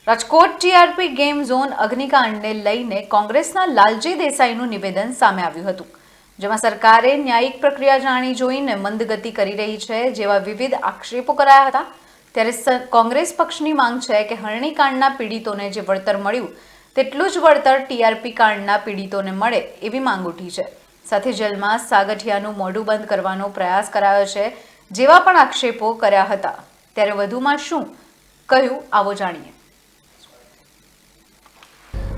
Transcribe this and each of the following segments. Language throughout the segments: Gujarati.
રાજકોટ ટીઆરપી ગેમ ઝોન અગ્નિકાંડને લઈને કોંગ્રેસના લાલજી દેસાઈનું નિવેદન સામે આવ્યું હતું, જેમાં સરકારે ન્યાયિક પ્રક્રિયા જાણી જોઈને મંદગતિ કરી રહી છે જેવા વિવિધ આક્ષેપો કરાયા હતા। ત્યારે કોંગ્રેસ પક્ષની માંગ છે કે હરણીકાંડના પીડિતોને જે વળતર મળ્યું તેટલું જ વળતર ટીઆરપી કાંડના પીડિતોને મળે એવી માંગ ઉઠી છે। સાથે જેલમાં સાગઠિયાનું મોઢું બંધ કરવાનો પ્રયાસ કરાયો છે જેવા પણ આક્ષેપો કર્યા હતા। ત્યારે વધુમાં શું કહ્યું આવો જાણીએ।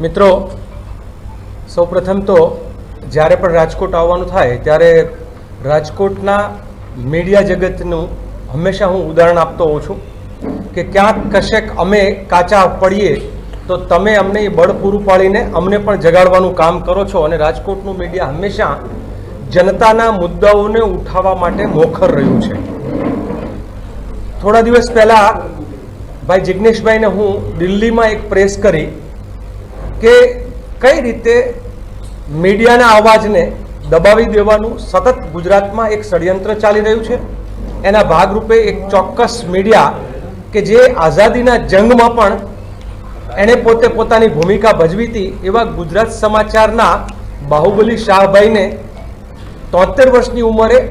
મિત્રો, સૌપ્રથમ તો જ્યારે પણ રાજકોટ આવવાનું થાય ત્યારે રાજકોટના મીડિયા જગતનું હંમેશા હું ઉદાહરણ આપતો હોઉં છું કે ક્યાંક કશેક અમે કાચા પડીએ તો તમે અમને એ બળ પૂરું પાડીને અમને પણ જગાડવાનું કામ કરો છો અને રાજકોટનું મીડિયા હંમેશા જનતાના મુદ્દાઓને ઉઠાવવા માટે મોખર રહ્યું છે। થોડા દિવસ પહેલાં ભાઈ જિગ્નેશભાઈને હું દિલ્હીમાં એક પ્રેસ કરી કે કઈ રીતે મીડિયાના અવાજને દબાવી દેવાનું સતત ગુજરાતમાં એક ષડયંત્ર ચાલી રહ્યું છે। એના ભાગરૂપે એક ચોક્કસ મીડિયા કે જે આઝાદીના જંગમાં પણ એણે પોતે પોતાની ભૂમિકા ભજવી હતી એવા ગુજરાત સમાચારના બાહુબલી શાહભાઈને 73 વર્ષની ઉંમરે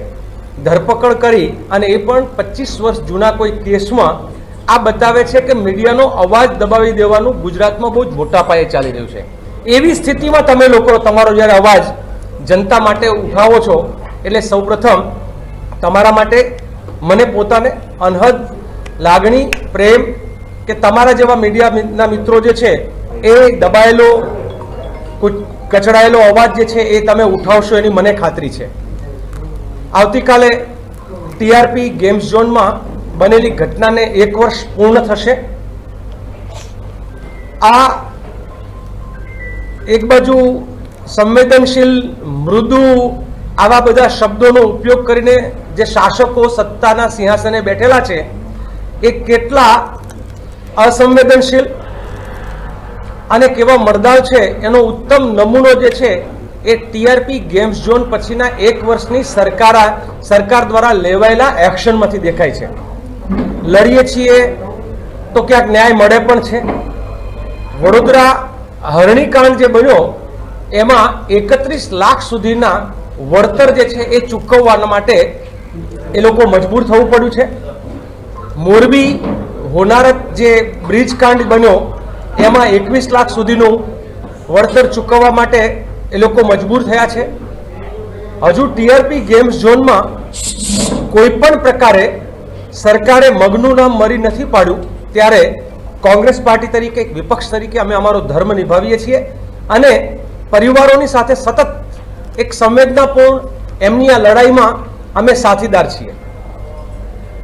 ધરપકડ કરી અને એ પણ 25 વર્ષ જૂના કોઈ કેસમાં આ બતાવે છે કે મીડિયાનો અવાજ દબાવી દેવાનું ગુજરાતમાં બહુ જ મોટા પાયે ચાલી રહ્યું છે। એવી સ્થિતિમાં તમે લોકો તમારો જ્યારે અવાજ જનતા માટે ઉઠાવો છો એટલે સૌપ્રથમ તમારા માટે મને પોતાને અનહદ લાગણી પ્રેમ કે તમારા જેવા મીડિયાના મિત્રો જે છે એ દબાયેલો કચડાયેલો અવાજ જે છે એ તમે ઉઠાવશો એની મને ખાતરી છે। આવતીકાલે ટીઆરપી ગેમ્સ ઝોનમાં બનેલી ઘટનાને 1 વર્ષ પૂર્ણ થશે। આ એક બાજુ સંવેદનશીલ મૃદુ આવા બધા શબ્દોનો ઉપયોગ કરીને જે શાસકો સત્તાના સિંહાસને બેઠેલા છે એ કેટલા અસંવેદનશીલ અને કેવા મર્દાવ છે એનો ઉત્તમ નમૂનો જે છે એ ટીઆરપી ગેમ્સ ઝોન પછીના 1 વર્ષની સરકાર દ્વારા લેવાયેલા એક્શનમાંથી દેખાય છે। લડીએ છીએ તો ક્યાંક ન્યાય મળે પણ છે। વડોદરા હરણીકાંડ જે બન્યો એમાં 31 લાખ સુધીના વળતર જે છે એ ચૂકવવા માટે એ લોકો મજબૂર થવું પડ્યું છે। મોરબી હોનારત જે બ્રિજ કાંડ બન્યો એમાં 21 લાખ સુધીનું વળતર ચૂકવવા માટે એ લોકો મજબૂર થયા છે। હજુ ટીઆરપી ગેમ્સ ઝોનમાં કોઈ પણ પ્રકારે સરકારે મગનું નામ મરી નથી પાડ્યું ત્યારે કોંગ્રેસ પાર્ટી તરીકે એક વિપક્ષ તરીકે અમે અમારો ધર્મ નિભાવીએ છીએ અને પરિવારોની સાથે સતત એક સંવેદનાપૂર્ણ એમની આ લડાઈમાં અમે સાથીદાર છીએ।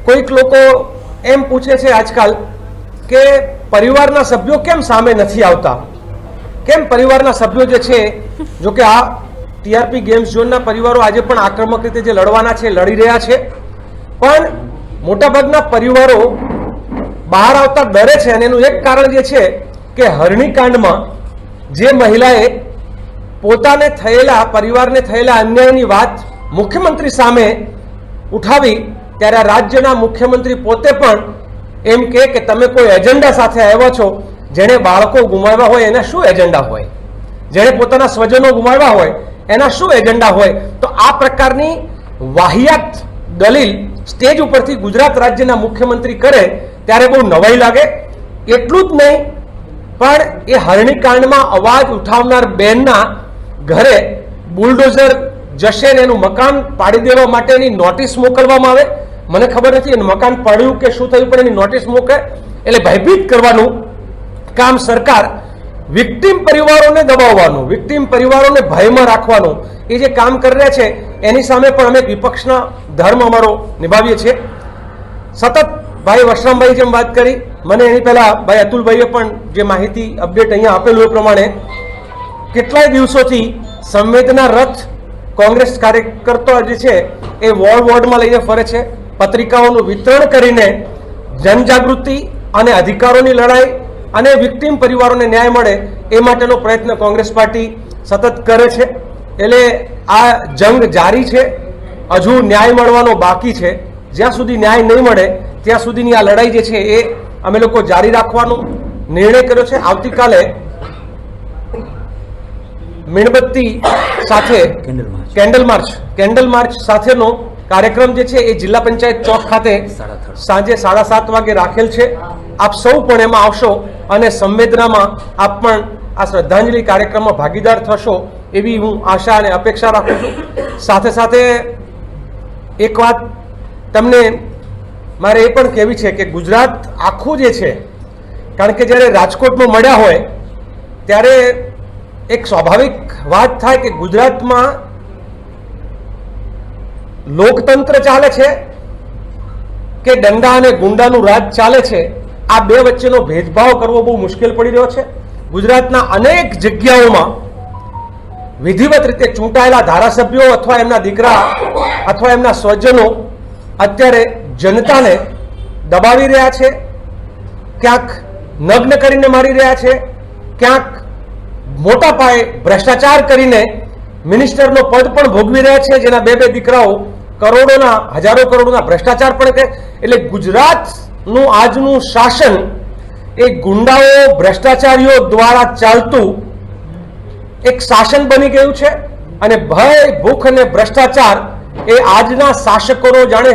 કોઈક લોકો એમ પૂછે છે આજકાલ કે પરિવારના સભ્યો કેમ સામે નથી આવતા, કેમ પરિવારના સભ્યો જે છે, જો કે આ ટીઆરપી ગેમ્સ ઝોનના પરિવારો આજે પણ આક્રમક રીતે જે લડવાના છે લડી રહ્યા છે, પણ મોટાભાગના પરિવારો બહાર આવતા ડરે છે અને એનું એક કારણ જે છે કે હરણીકાંડમાં જે મહિલાએ પોતાને થયેલા પરિવારને થયેલા અન્યાયની વાત મુખ્યમંત્રી સામે ઉઠાવી ત્યારે આ રાજ્યના મુખ્યમંત્રી પોતે પણ એમ કે તમે કોઈ એજન્ડા સાથે આવ્યા છો। જેણે બાળકો ગુમાવ્યા હોય એના શું એજન્ડા હોય, જેણે પોતાના સ્વજનો ગુમાવ્યા હોય એના શું એજન્ડા હોય। તો આ પ્રકારની વાહિયાત દલીલ સ્ટેજ ઉપરથી ગુજરાત રાજ્યના મુખ્યમંત્રી કરે ત્યારે બહુ નવાઈ લાગે। એટલું જ નહીં પણ એ હરણીકાંડમાં અવાજ ઉઠાવનાર બેનના ઘરે બુલડોઝર જશે ને એનું મકાન પાડી દેવા માટેની નોટિસ મોકલવામાં આવે। મને ખબર નથી એનું મકાન પડ્યું કે શું થયું પણ એની નોટિસ મોકલે એટલે ભયભીત કરવાનું કામ સરકાર, વિક્ટીમ પરિવારોને દબાવવાનું, વિક્ટીમ પરિવારોને ભયમાં રાખવાનું એ જે કામ કરી રહ્યા છે એની સામે પણ અમે વિપક્ષના ધર્મ અમારો નિભાવીએ છીએ। સતત ભાઈ વશરામભાઈ જેમ વાત કરી, મને એની પહેલા ભાઈ અતુલભાઈએ પણ જે માહિતી અપડેટ અહીંયા આપેલું એ પ્રમાણે કેટલાય દિવસોથી સંવેદના રથ કોંગ્રેસ કાર્યકર્તાઓ જે છે એ વોર્ડમાં લઈને ફરે છે, પત્રિકાઓનું વિતરણ કરીને જનજાગૃતિ અને અધિકારોની લડાઈ અને વિક્ટીમ પરિવારોને ન્યાય મળે એ માટેનો પ્રયત્ન કોંગ્રેસ પાર્ટી સતત કરે છે। એટલે આ જંગ જારી છે, હજુ ન્યાય મળવાનો બાકી છે। જ્યાં સુધી ન્યાય નહીં મળે ત્યાં સુધીની આ લડાઈ જે છે એ અમે લોકો જારી રાખવાનું નિર્ણય કર્યો છે આવતીકાલે મીણબત્તી સાથે કેન્ડલ માર્ચ સાથેનો કાર્યક્રમ જે છે એ જિલ્લા પંચાયત ચોક ખાતે સાંજે 7:30 વાગે રાખેલ છે. આપ સૌ પણ એમાં આવશો અને સંવેદનામાં આપ પણ આ શ્રદ્ધાંજલિ કાર્યક્રમમાં ભાગીદાર થશો એવી હું આશા અને અપેક્ષા રાખું છું. સાથે સાથે એક વાત તમને મારે એ પણ કહેવી છે કે ગુજરાત આખું જે છે, કારણ કે જ્યારે રાજકોટમાં મળ્યા હોય ત્યારે એક સ્વાભાવિક વાત થાય કે ગુજરાતમાં લોકતંત્ર ચાલે છે કે દંડા અને ગુંડાનું રાજ ચાલે છે, આ બે વચ્ચેનો ભેદભાવ કરવો બહુ મુશ્કેલ પડી રહ્યો છે. ગુજરાતના અનેક જગ્યાઓમાં વિધિવત રીતે ચૂંટાયેલા ધારાસભ્યો અથવા એમના દીકરા અથવા એમના સ્વજનો અત્યારે જનતાને દબાવી રહ્યા છે, ક્યાંક નગ્ન કરીને મારી રહ્યા છે, ક્યાંક મોટા પાયે ભ્રષ્ટાચાર કરીને મિનિસ્ટરનો પદ પણ ભોગવી રહ્યા છે, જેના બે દીકરાઓ કરોડોના હજારો કરોડોના ભ્રષ્ટાચાર પણ કરે. એટલે ગુજરાતનું આજનું શાસન એ ગુંડાઓ ભ્રષ્ટાચારીઓ દ્વારા ચાલતું એક શાસન બની ગયું છે અને ભય ભૂખ અને ભ્રષ્ટાચાર એ આજના શાસકોનો જાણે